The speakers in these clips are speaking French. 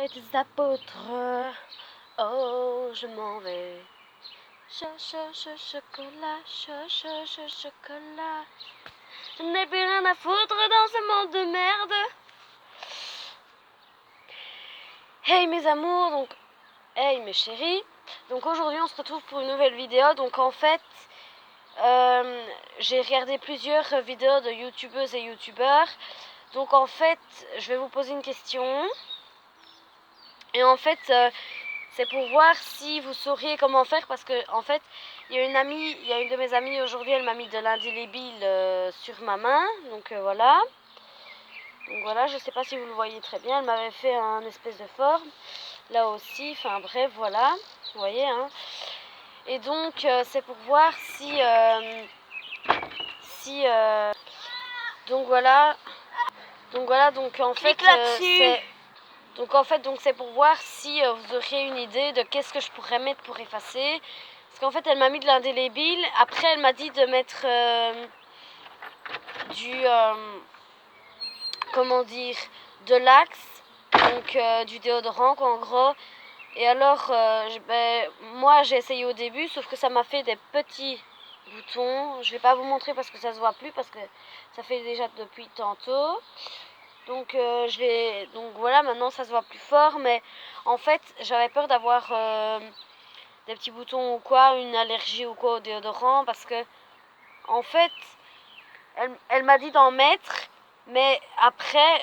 et des apôtres. Oh, je m'en vais. Chocolat, chocolat. Je n'ai plus rien à foutre dans ce monde de merde. Hey mes amours, hey mes chéris. Donc aujourd'hui on se retrouve pour une nouvelle vidéo. Donc en fait, j'ai regardé plusieurs vidéos de youtubeuses et youtubeurs. Donc en fait, je vais vous poser une question. Et en fait, c'est pour voir si vous sauriez comment faire, parce que en fait, il y a une de mes amies aujourd'hui, elle m'a mis de l'indélébile sur ma main. Donc voilà. Donc voilà, je sais pas si vous le voyez très bien, elle m'avait fait un espèce de forme. Là aussi, enfin bref, voilà. Vous voyez, hein. Et donc, c'est pour voir donc voilà. Donc en fait, c'est pour voir si vous auriez une idée de qu'est-ce que je pourrais mettre pour effacer. Parce qu'en fait, elle m'a mis de l'indélébile. Après, elle m'a dit de mettre de l'axe, donc du déodorant, quoi, en gros. Et alors, moi, j'ai essayé au début, sauf que ça m'a fait des petits boutons. Je vais pas vous montrer parce que ça se voit plus, parce que ça fait déjà depuis tantôt. Donc donc voilà, maintenant ça se voit plus fort, mais en fait j'avais peur d'avoir des petits boutons ou quoi, une allergie ou quoi au déodorant, parce que en fait elle m'a dit d'en mettre, mais après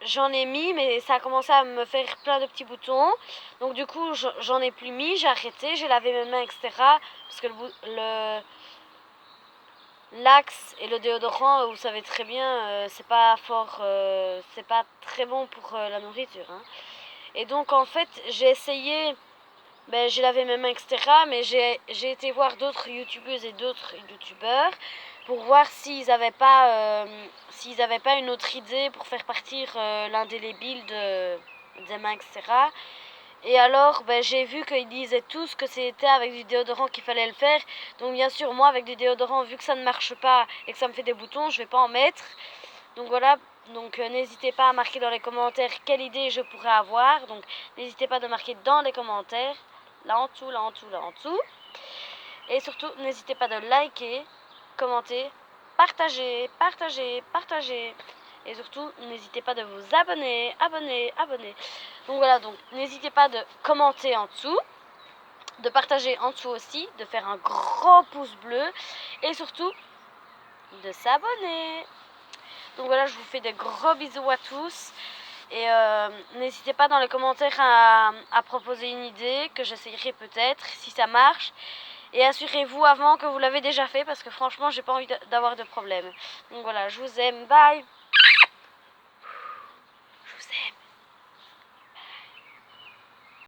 j'en ai mis, mais ça a commencé à me faire plein de petits boutons, donc du coup j'en ai plus mis, j'ai arrêté, j'ai lavé mes mains, etc. Parce que l'axe et le déodorant, vous savez très bien, c'est pas très bon pour la nourriture, hein. Et donc en fait, j'ai essayé, j'ai lavé mes mains, etc. Mais j'ai été voir d'autres youtubeuses et d'autres youtubeurs pour voir s'ils avaient pas une autre idée pour faire partir l'indélébile des mains, etc. Et alors, j'ai vu qu'ils disaient tous que c'était avec du déodorant qu'il fallait le faire. Donc bien sûr, moi, avec du déodorant, vu que ça ne marche pas et que ça me fait des boutons, je vais pas en mettre. Donc voilà, donc n'hésitez pas à marquer dans les commentaires quelle idée je pourrais avoir. Donc n'hésitez pas de marquer dans les commentaires, là en dessous, là en dessous, là en dessous. Et surtout, n'hésitez pas de liker, commenter, partager. Et surtout, n'hésitez pas de vous abonner. Donc voilà, donc n'hésitez pas de commenter en dessous, de partager en dessous aussi, de faire un grand pouce bleu et surtout de s'abonner. Donc voilà, je vous fais des gros bisous à tous. Et n'hésitez pas dans les commentaires à proposer une idée que j'essayerai peut-être si ça marche. Et assurez-vous avant que vous l'avez déjà fait, parce que franchement j'ai pas envie d'avoir de problème. Donc voilà, je vous aime, bye.